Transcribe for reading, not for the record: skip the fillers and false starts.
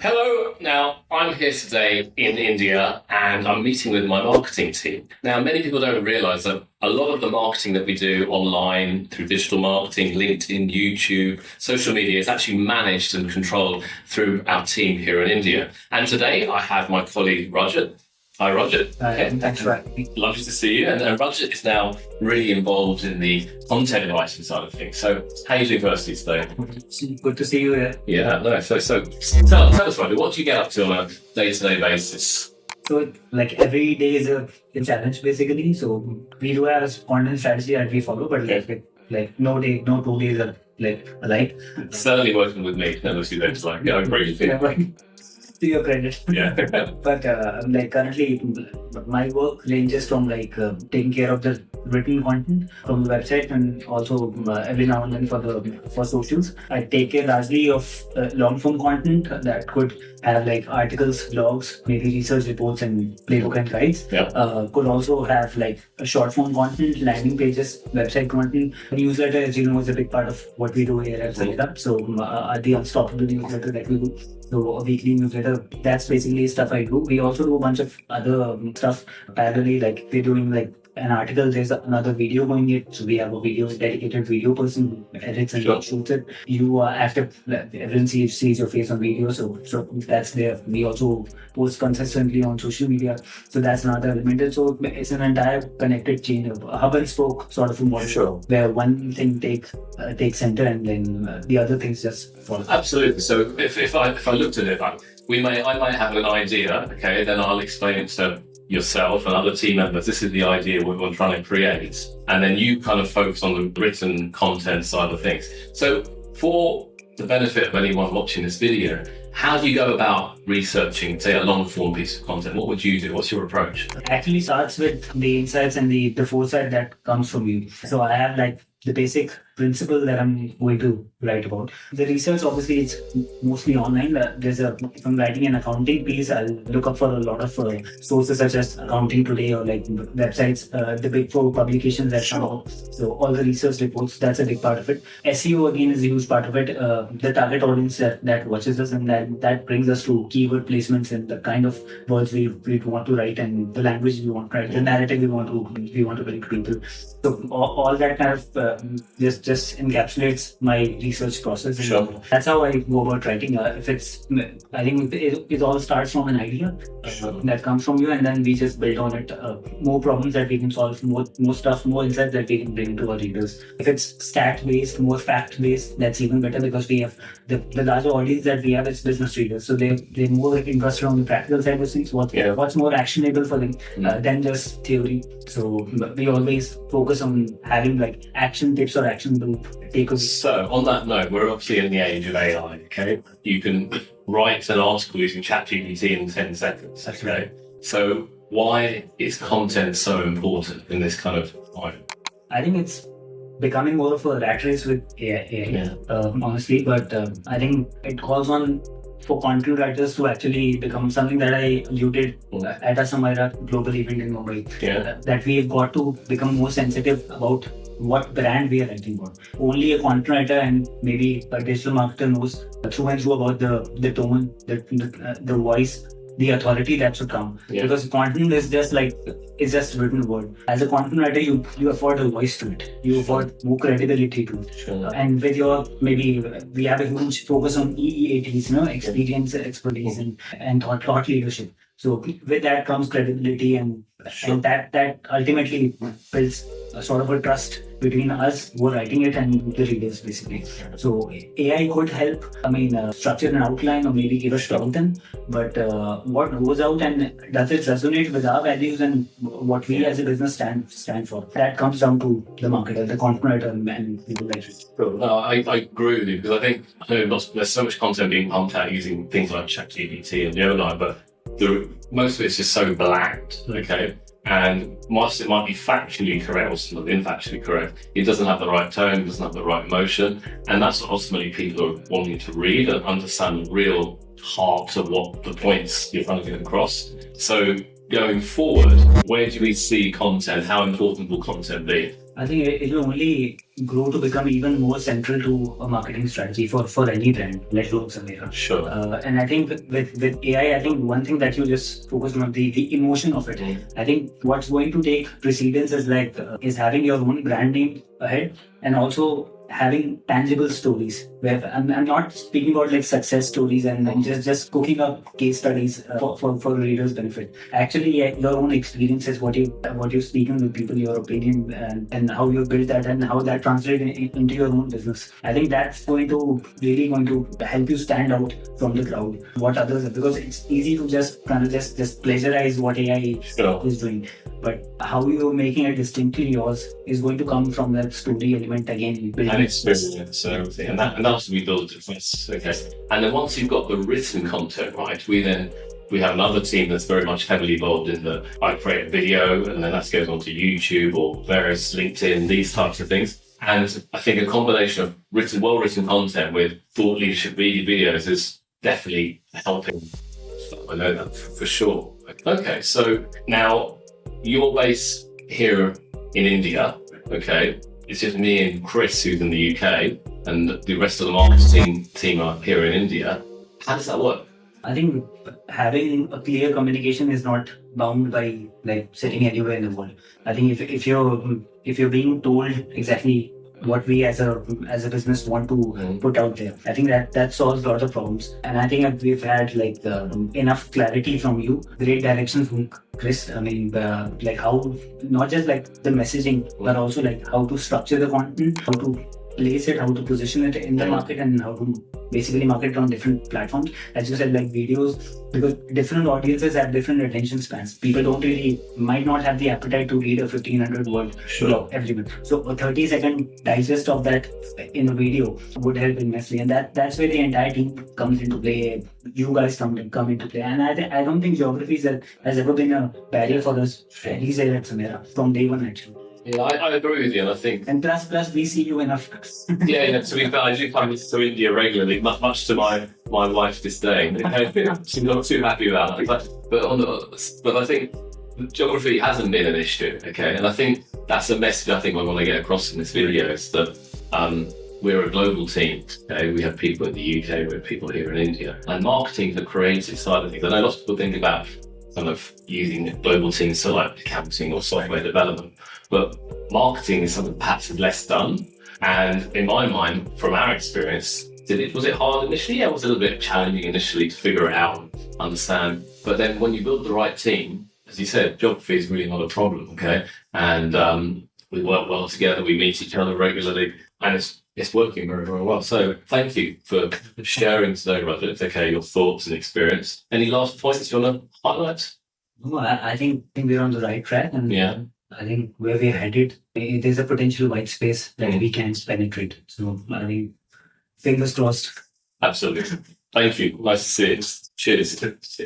Hello. Now, I'm here today in India and I'm meeting with my marketing team. Now, many people don't realize that a lot of the marketing that we do online through digital marketing, LinkedIn, YouTube, social media is actually managed and controlled through our team here in India. And today I have my colleague, Rajat. Hi, Rajat. Thanks for having me. Lovely to see you. And Rajat is now really involved in the content writing side of things. So how are you doing firstly today? Good to see you here. Yeah, no. So tell us, Rajat, what do you get up to on a day-to-day basis? So, like every day is a challenge basically. So we do have a content strategy that we follow, but no 2 days are alike. Certainly working with me. Never see that. Like, yeah, I'm great. To your credit. Yeah. But currently, my work ranges from taking care of the written content from the website, and also every now and then for socials. I take care largely of long form content that could have articles, blogs, maybe research reports and playbook and guides. Yeah. Could also have a short form content, landing pages, website content. Newsletter, as you know, is a big part of what we do here at Setup. So the Unstoppable newsletter that we do. So a weekly newsletter, that's basically stuff I do. We also do a bunch of other stuff parallelly, we're doing an article, there's another video going it. So we have a dedicated video person who edits and shoots it. You are active, everyone sees your face on video. So that's there. We also post consistently on social media. So that's another element. And so it's an entire connected chain of hub and spoke sort of a model where one thing takes center and then the other things just follow. Absolutely. So if I looked at it, I might have an idea, okay, then I'll explain it to yourself and other team members. This is the idea we're trying to create. And then you kind of focus on the written content side of things. So for the benefit of anyone watching this video, how do you go about researching, say, a long form piece of content? What would you do? What's your approach? It actually starts with the insights and the foresight that comes from you. So I have the basic principle that I'm going to write about. The research obviously is mostly online. If I'm writing an accounting piece, I'll look up for a lot of sources such as Accounting Today or websites, the big four publications that come out. So all the research reports, that's a big part of it. SEO again is a huge part of it. The target audience that watches us, and that brings us to keyword placements and the kind of words we want to write and the language we want to write, the narrative we want to bring to people. So all that kind of just encapsulates my research process. Sure. That's how I go about writing. I think it all starts from an idea that comes from you, and then we just build on it. More problems that we can solve, more stuff, more insights that we can bring to our readers. If it's stat based, more fact based, that's even better because we have the larger audience that we have is business readers, so they're more interested on the practical side of things. What's more actionable for them than just theory. So we always focus on having action tips or actionable takeaways. So on that note, we're obviously in the age of AI, okay? You can write an article using ChatGPT in 10 seconds, okay? Right. So why is content so important in this kind of time? I think it's becoming more of a rat race with AI, honestly, but I think it calls on for content writers to actually become something that I alluded at a Samira global event in Mumbai. That we've got to become more sensitive about what brand we are writing about. Only a content writer and maybe a digital marketer knows through and through about the tone, the voice, the authority that should come. Because content is just it's just written word. As a content writer, you afford a voice to it. You afford more credibility to it. Sure. And with we have a huge focus on EEATs, experience, expertise, and thought leadership. So with that comes credibility, and that ultimately builds a sort of a trust between us who are writing it and the readers, basically. So AI could help, structure an outline or maybe give us content, but what goes out and does it resonate with our values and what we as a business stand for? That comes down to the marketer, the content writer, and people like it. No, I agree with you because I know there's so much content being pumped out using things like ChatGPT and Gemini, but most of it's just so bland, okay? And whilst it might be factually correct or sort of infactually correct, it doesn't have the right tone, it doesn't have the right emotion, and that's what ultimately people are wanting to read and understand the real heart of what the points you're trying to get across. So going forward, where do we see content? How important will content be? I think it will only grow to become even more central to a marketing strategy for any brand, let alone Samira. Sure. And I think with AI, I think one thing that you just focused on the emotion of it. I think what's going to take precedence is is having your own brand name ahead, and also having tangible stories where I'm not speaking about like success stories and just cooking up case studies for readers benefit. Actually, your own experiences, what you're speaking with people, your opinion, and how you build that and how that translates into your own business. I think that's going to help you stand out from the crowd, what others, because it's easy to just kind of just plagiarize what AI is doing, but how you're making it distinctly yours is going to come from that story element again. And experience and everything, and that's we build it. Okay. And then once you've got the written content right, we have another team that's very much heavily involved in I create a video, and then that goes onto YouTube or various LinkedIn, these types of things. And I think a combination of well-written content with thought leadership videos is definitely helping. I know that for sure. Okay, so now you're based here in India, okay? It's just me and Chris who's in the UK, and the rest of the marketing team are here in India. How does that work? I think having a clear communication is not bound by like sitting anywhere in the world. I think if you're being told exactly what we as a business want to put out there, I think that solves a lot of problems. And I think we've had like enough clarity from you, great direction from Chris. I mean, like how not just like the messaging, but also like how to structure the content, how to place it, how to position it in the market, and how to basically market it on different platforms. As you said, like videos, because different audiences have different attention spans. People might not have the appetite to read a 1500 word blog every month. So a 30-second digest of that in a video would help immensely. And that's where the entire team comes into play. You guys come into play. And I don't think geography has ever been a barrier for us, at least at Samira, from day one actually. Yeah, I agree with you, and I think... And plus we see you enough. yeah, to be fair, I do come to India regularly, much to my wife's disdain. She's not too happy about it. But I think geography hasn't been an issue, okay? And I think that's a message I want to get across in this video, is that we're a global team, okay? We have people in the UK, we have people here in India. And marketing, the creative side of things, I know lots of people think about kind of using global teams for like accounting or software development, but marketing is something perhaps less done. And in my mind, from our experience, was it hard initially? Yeah, it was a little bit challenging initially to figure it out and understand. But then when you build the right team, as you said, geography is really not a problem, okay? And we work well together, we meet each other regularly, and it's working very, very well. So thank you for sharing today, Rajat, okay, your thoughts and experience. Any last points you want to highlight? No, I think we're on the right track, and I think where we're headed, there's a potential white space that we can penetrate. So I think fingers crossed. Absolutely. Thank you. Nice to see you. Cheers.